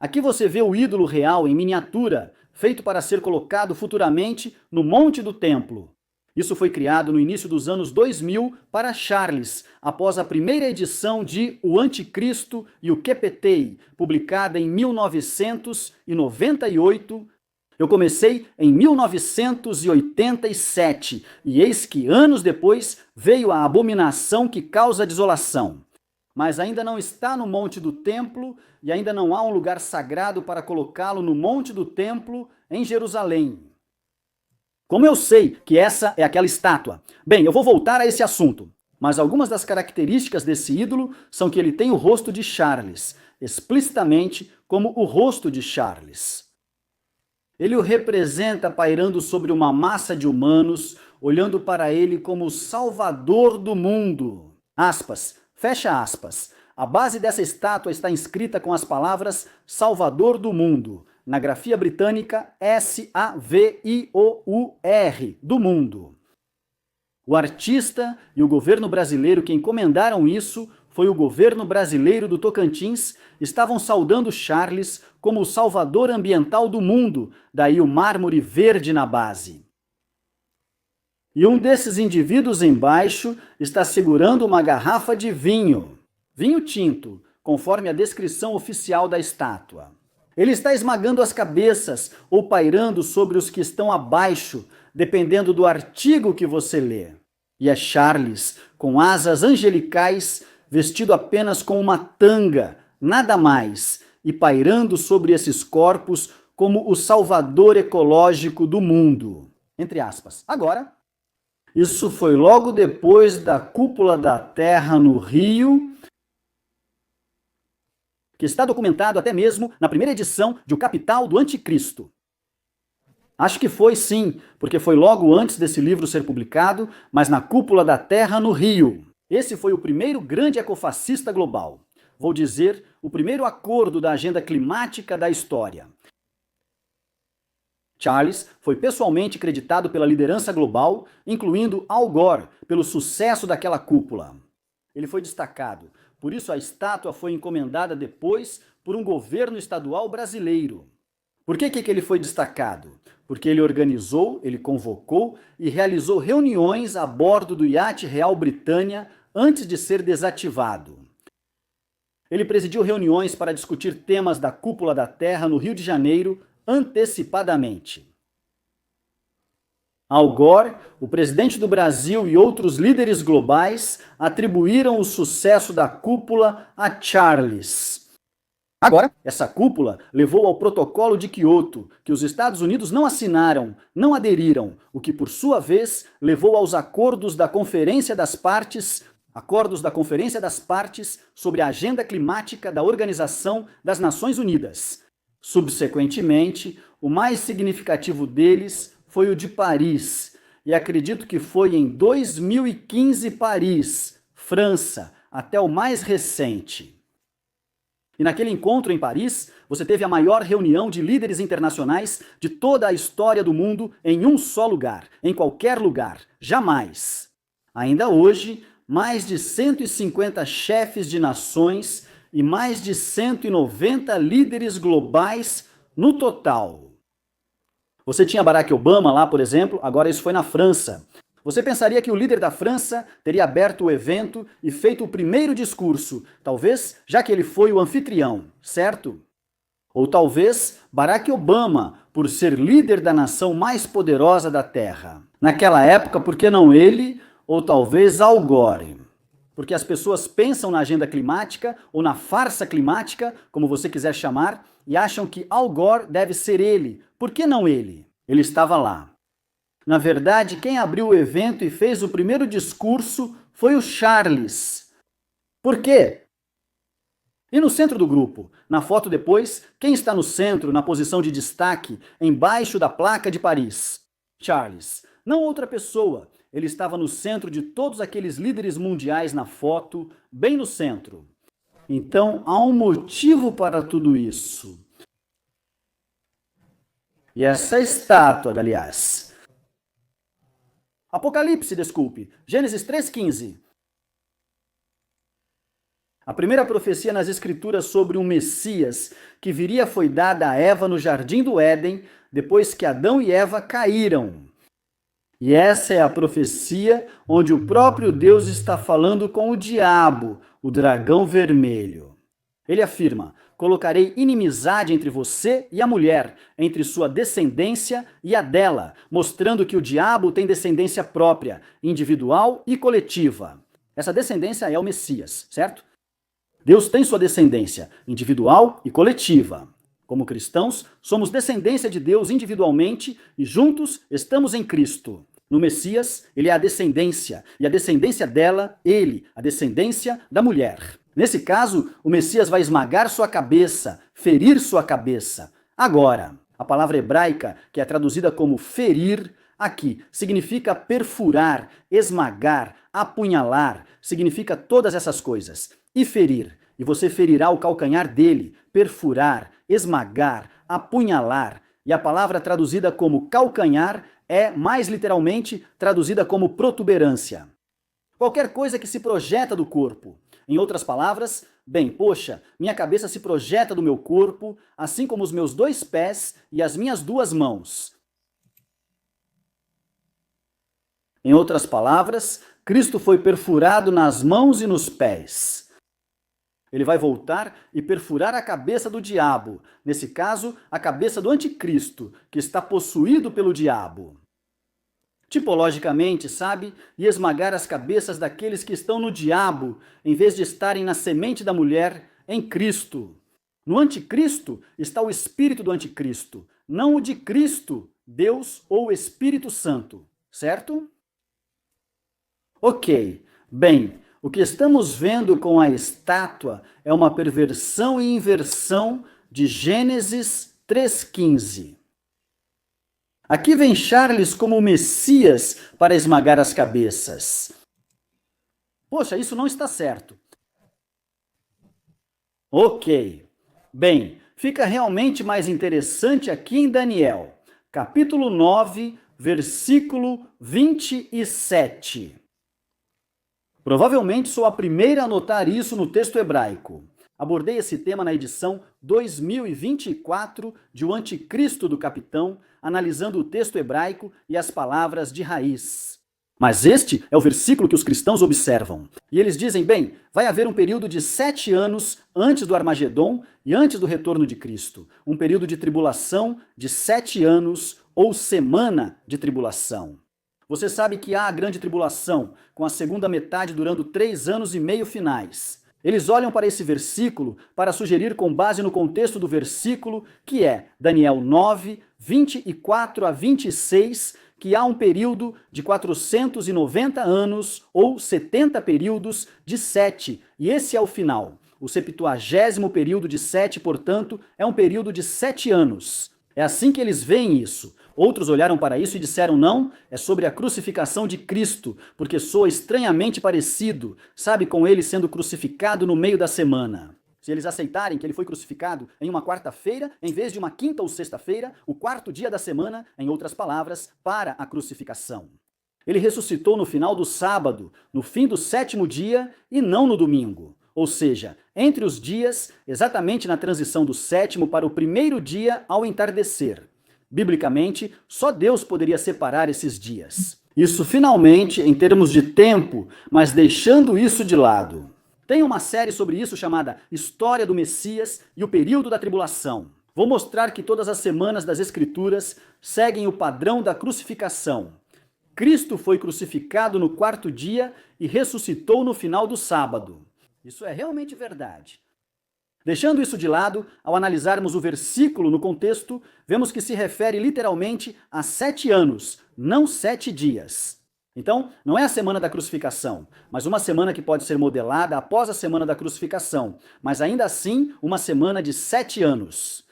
Aqui você vê o ídolo real em miniatura, feito para ser colocado futuramente no monte do templo. Isso foi criado no início dos anos 2000 para Charles, após a primeira edição de O Anticristo e o Kepetei, publicada em 1998. Eu comecei em 1987 e eis que anos depois veio a abominação que causa desolação. Mas ainda não está no monte do templo e ainda não há um lugar sagrado para colocá-lo no monte do templo em Jerusalém. Como eu sei que essa é aquela estátua? Bem, eu vou voltar a esse assunto, mas algumas das características desse ídolo são que ele tem o rosto de Charles, explicitamente como o rosto de Charles. Ele o representa pairando sobre uma massa de humanos, olhando para ele como o salvador do mundo. Aspas, fecha aspas. A base dessa estátua está inscrita com as palavras Salvador do Mundo, na grafia britânica S-A-V-I-O-U-R, do mundo. O artista e o governo brasileiro que encomendaram isso foi o governo brasileiro do Tocantins, estavam saudando Charles como o salvador ambiental do mundo, daí o mármore verde na base. E um desses indivíduos embaixo está segurando uma garrafa de vinho tinto, conforme a descrição oficial da estátua. Ele está esmagando as cabeças ou pairando sobre os que estão abaixo, dependendo do artigo que você lê. E é Charles, com asas angelicais, vestido apenas com uma tanga, nada mais, e pairando sobre esses corpos como o salvador ecológico do mundo. Entre aspas. Agora, isso foi logo depois da cúpula da Terra no Rio, que está documentado até mesmo na primeira edição de O Capital do Anticristo. Acho que foi sim, porque foi logo antes desse livro ser publicado, mas na cúpula da Terra no Rio. Esse foi o primeiro grande ecofascista global. Vou dizer, o primeiro acordo da agenda climática da história. Charles foi pessoalmente creditado pela liderança global, incluindo Al Gore, pelo sucesso daquela cúpula. Ele foi destacado. Por isso, a estátua foi encomendada depois por um governo estadual brasileiro. Por que ele foi destacado? Porque ele organizou, ele convocou e realizou reuniões a bordo do iate Real Britânia antes de ser desativado. Ele presidiu reuniões para discutir temas da Cúpula da Terra no Rio de Janeiro antecipadamente. Al Gore, o presidente do Brasil e outros líderes globais atribuíram o sucesso da cúpula a Charles. Agora, essa cúpula levou ao Protocolo de Quioto, que os Estados Unidos não assinaram, não aderiram, o que por sua vez levou aos acordos da Conferência das Partes sobre a Agenda Climática da Organização das Nações Unidas. Subsequentemente, o mais significativo deles foi o de Paris, e acredito que foi em 2015 Paris, França, até o mais recente. E naquele encontro em Paris, você teve a maior reunião de líderes internacionais de toda a história do mundo em um só lugar, em qualquer lugar, jamais. Ainda hoje, mais de 150 chefes de nações e mais de 190 líderes globais no total. Você tinha Barack Obama lá, por exemplo, agora isso foi na França. Você pensaria que o líder da França teria aberto o evento e feito o primeiro discurso, talvez já que ele foi o anfitrião, certo? Ou talvez Barack Obama, por ser líder da nação mais poderosa da Terra. Naquela época, por que não ele? Ou talvez Al Gore. Porque as pessoas pensam na agenda climática ou na farsa climática, como você quiser chamar, e acham que Al Gore deve ser ele. Por que não ele? Ele estava lá. Na verdade, quem abriu o evento e fez o primeiro discurso foi o Charles. Por quê? E no centro do grupo, na foto depois, quem está no centro, na posição de destaque, embaixo da placa de Paris? Charles. Não outra pessoa. Ele estava no centro de todos aqueles líderes mundiais na foto, bem no centro. Então, há um motivo para tudo isso. E essa estátua, aliás. Apocalipse, desculpe. Gênesis 3,15. A primeira profecia nas Escrituras sobre um Messias que viria foi dada a Eva no Jardim do Éden, depois que Adão e Eva caíram. E essa é a profecia onde o próprio Deus está falando com o diabo, o dragão vermelho. Ele afirma: colocarei inimizade entre você e a mulher, entre sua descendência e a dela, mostrando que o diabo tem descendência própria, individual e coletiva. Essa descendência é o Messias, certo? Deus tem sua descendência individual e coletiva. Como cristãos, somos descendência de Deus individualmente e juntos estamos em Cristo. No Messias, ele é a descendência, e a descendência dela, ele, a descendência da mulher. Nesse caso, o Messias vai esmagar sua cabeça, ferir sua cabeça. Agora, a palavra hebraica, que é traduzida como ferir, aqui significa perfurar, esmagar, apunhalar, significa todas essas coisas. E ferir, e você ferirá o calcanhar dele, perfurar, esmagar, apunhalar. E a palavra traduzida como calcanhar é, mais literalmente, traduzida como protuberância. Qualquer coisa que se projeta do corpo. Em outras palavras, bem, poxa, minha cabeça se projeta do meu corpo, assim como os meus 2 pés e as minhas 2 mãos. Em outras palavras, Cristo foi perfurado nas mãos e nos pés. Ele vai voltar e perfurar a cabeça do diabo, nesse caso, a cabeça do anticristo, que está possuído pelo diabo. Tipologicamente, sabe? E esmagar as cabeças daqueles que estão no diabo, em vez de estarem na semente da mulher, em Cristo. No anticristo está o espírito do anticristo, não o de Cristo, Deus ou Espírito Santo, certo? Ok, bem, o que estamos vendo com a estátua é uma perversão e inversão de Gênesis 3,15. Aqui vem Charles como o Messias para esmagar as cabeças. Poxa, isso não está certo. Ok. Bem, fica realmente mais interessante aqui em Daniel, capítulo 9, versículo 27. Provavelmente sou a primeira a notar isso no texto hebraico. Abordei esse tema na edição 2024 de O Anticristo do Capitão, analisando o texto hebraico e as palavras de raiz. Mas este é o versículo que os cristãos observam. E eles dizem, bem, vai haver um período de 7 anos antes do Armagedon e antes do retorno de Cristo. Um período de tribulação de 7 anos ou semana de tribulação. Você sabe que há a grande tribulação, com a segunda metade durando 3 anos e meio finais. Eles olham para esse versículo para sugerir, com base no contexto do versículo, que é Daniel 9, 24 a 26, que há um período de 490 anos ou 70 períodos de 7, e esse é o final. O 70º período de 7, portanto, é um período de 7 anos. É assim que eles veem isso. Outros olharam para isso e disseram, não, é sobre a crucificação de Cristo, porque soa estranhamente parecido, sabe, com ele sendo crucificado no meio da semana. Se eles aceitarem que ele foi crucificado em uma quarta-feira, em vez de uma quinta ou sexta-feira, o 4º dia da semana, em outras palavras, para a crucificação. Ele ressuscitou no final do sábado, no fim do 7º dia e não no domingo. Ou seja, entre os dias, exatamente na transição do 7º para o 1º dia ao entardecer. Biblicamente, só Deus poderia separar esses dias. Isso finalmente em termos de tempo, mas deixando isso de lado. Tem uma série sobre isso chamada História do Messias e o Período da Tribulação. Vou mostrar que todas as semanas das Escrituras seguem o padrão da crucificação. Cristo foi crucificado no 4º dia e ressuscitou no final do sábado. Isso é realmente verdade. Deixando isso de lado, ao analisarmos o versículo no contexto, vemos que se refere literalmente a 7 anos, não 7 dias. Então, não é a semana da crucificação, mas uma semana que pode ser modelada após a semana da crucificação, mas ainda assim uma semana de 7 anos.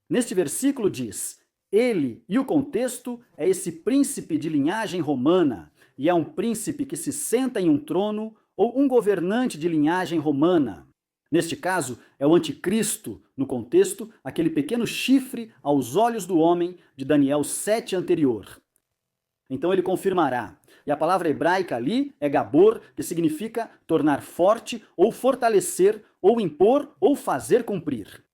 Neste versículo diz, ele, e o contexto é esse príncipe de linhagem romana, e é um príncipe que se senta em um trono ou um governante de linhagem romana. Neste caso, é o anticristo, no contexto, aquele pequeno chifre aos olhos do homem de Daniel 7 anterior. então ele confirmará. E a palavra hebraica ali é gabor, que significa tornar forte, ou fortalecer, ou impor, ou fazer cumprir.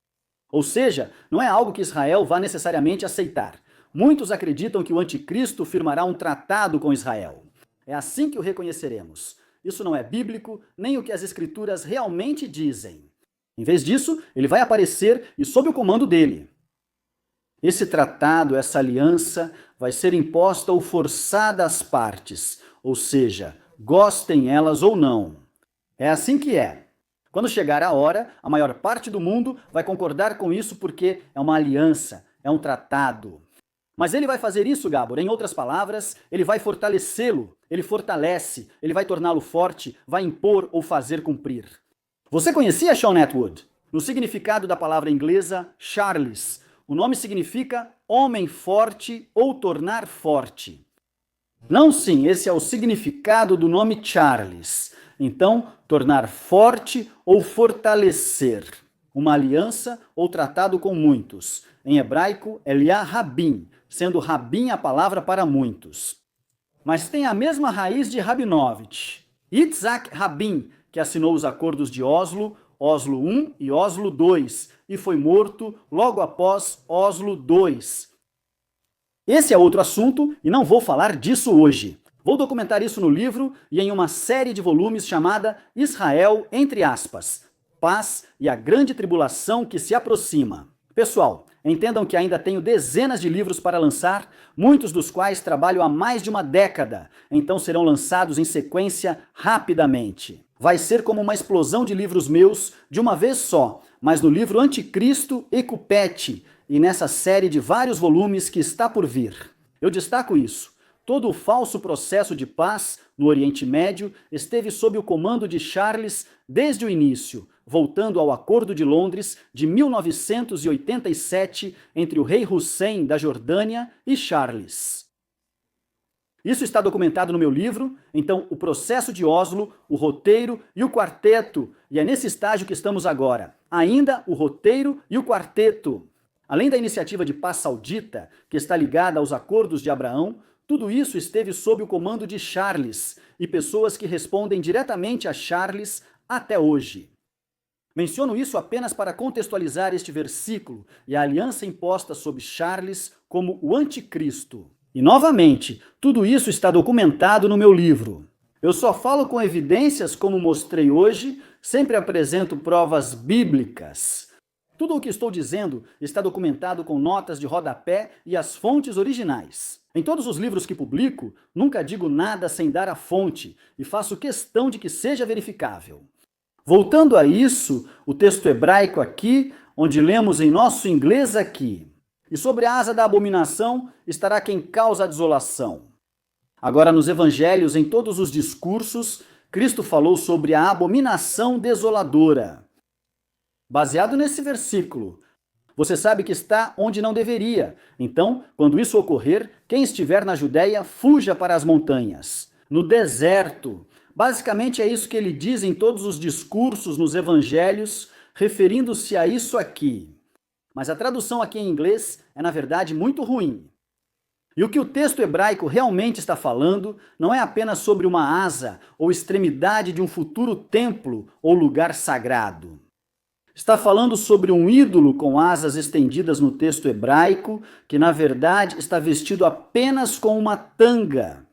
Ou seja, não é algo que Israel vá necessariamente aceitar. Muitos acreditam que o anticristo firmará um tratado com Israel. É assim que o reconheceremos. Isso não é bíblico, nem o que as escrituras realmente dizem. Em vez disso, ele vai aparecer e sob o comando dele. Esse tratado, essa aliança, vai ser imposta ou forçada às partes, ou seja, gostem elas ou não. É assim que é. Quando chegar a hora, a maior parte do mundo vai concordar com isso porque é uma aliança, é um tratado. Mas ele vai fazer isso, Gabor, em outras palavras, ele vai fortalecê-lo, ele fortalece, ele vai torná-lo forte, vai impor ou fazer cumprir. Você conhecia Sean Atwood? No significado da palavra inglesa Charles, o nome significa homem forte ou tornar forte. Não, sim, esse é o significado do nome Charles. Então, tornar forte ou fortalecer. Uma aliança ou tratado com muitos. Em hebraico, Eliá Rabim, sendo Rabim a palavra para muitos. Mas tem a mesma raiz de Rabinovich. Yitzhak Rabin, que assinou os acordos de Oslo, Oslo I e Oslo II, e foi morto logo após Oslo II. Esse é outro assunto e não vou falar disso hoje. Vou documentar isso no livro e em uma série de volumes chamada Israel, entre aspas, Paz e a Grande Tribulação que se aproxima. Pessoal, entendam que ainda tenho dezenas de livros para lançar, muitos dos quais trabalho há mais de uma década, então serão lançados em sequência rapidamente. Vai ser como uma explosão de livros meus de uma vez só, mas no livro Anticristo e Cupete, e nessa série de vários volumes que está por vir. Eu destaco isso. Todo o falso processo de paz no Oriente Médio esteve sob o comando de Charles desde o início, voltando ao Acordo de Londres de 1987 entre o rei Hussein da Jordânia e Charles. Isso está documentado no meu livro, então o processo de Oslo, o roteiro e o quarteto, e é nesse estágio que estamos agora. Ainda o roteiro e o quarteto. Além da iniciativa de paz saudita, que está ligada aos acordos de Abraão, tudo isso esteve sob o comando de Charles e pessoas que respondem diretamente a Charles até hoje. Menciono isso apenas para contextualizar este versículo e a aliança imposta sob Charles como o anticristo. E novamente, tudo isso está documentado no meu livro. Eu só falo com evidências como mostrei hoje, sempre apresento provas bíblicas. Tudo o que estou dizendo está documentado com notas de rodapé e as fontes originais. Em todos os livros que publico, nunca digo nada sem dar a fonte e faço questão de que seja verificável. Voltando a isso, o texto hebraico aqui, onde lemos em nosso inglês aqui. E sobre a asa da abominação estará quem causa a desolação. Agora, nos evangelhos, em todos os discursos, Cristo falou sobre a abominação desoladora. Baseado nesse versículo, você sabe que está onde não deveria. Então, quando isso ocorrer, quem estiver na Judéia, fuja para as montanhas. No deserto. Basicamente é isso que ele diz em todos os discursos nos evangelhos, referindo-se a isso aqui. Mas a tradução aqui em inglês é, na verdade, muito ruim. E o que o texto hebraico realmente está falando não é apenas sobre uma asa ou extremidade de um futuro templo ou lugar sagrado. Está falando sobre um ídolo com asas estendidas no texto hebraico, que na verdade está vestido apenas com uma tanga.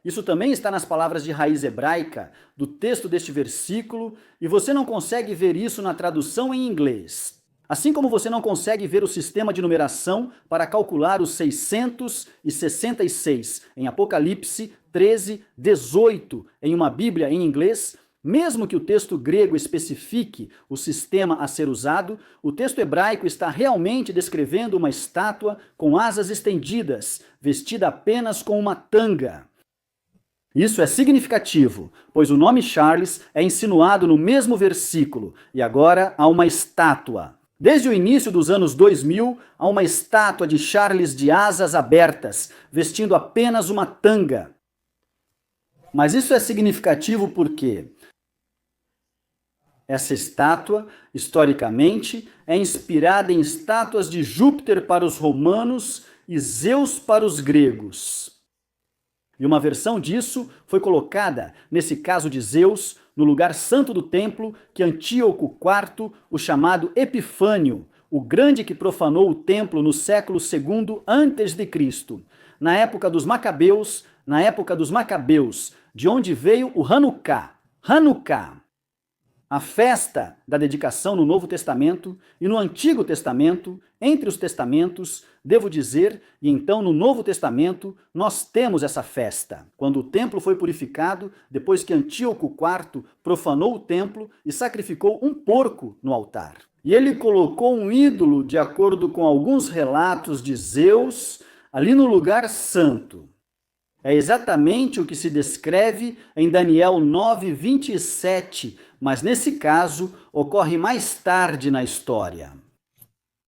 Isso também está nas palavras de raiz hebraica do texto deste versículo, e você não consegue ver isso na tradução em inglês. Assim como você não consegue ver o sistema de numeração para calcular os 666 em Apocalipse 13, 18 em uma Bíblia em inglês, mesmo que o texto grego especifique o sistema a ser usado, o texto hebraico está realmente descrevendo uma estátua com asas estendidas, vestida apenas com uma tanga. Isso é significativo, pois o nome Charles é insinuado no mesmo versículo, e agora há uma estátua. Desde o início dos anos 2000, há uma estátua de Charles de asas abertas, vestindo apenas uma tanga. Mas isso é significativo porque essa estátua, historicamente, é inspirada em estátuas de Júpiter para os romanos e Zeus para os gregos. E uma versão disso foi colocada, nesse caso de Zeus, no lugar santo do templo que Antíoco IV, o chamado Epifânio, o grande que profanou o templo no século II a.C., na época dos Macabeus, de onde veio o Hanukkah. Hanukkah, a festa da dedicação no Novo Testamento e no Antigo Testamento, entre os testamentos, devo dizer, e então no Novo Testamento, nós temos essa festa, quando o templo foi purificado, depois que Antíoco IV profanou o templo e sacrificou um porco no altar. E ele colocou um ídolo, de acordo com alguns relatos de Zeus, ali no lugar santo. É exatamente o que se descreve em Daniel 9:27, mas nesse caso ocorre mais tarde na história.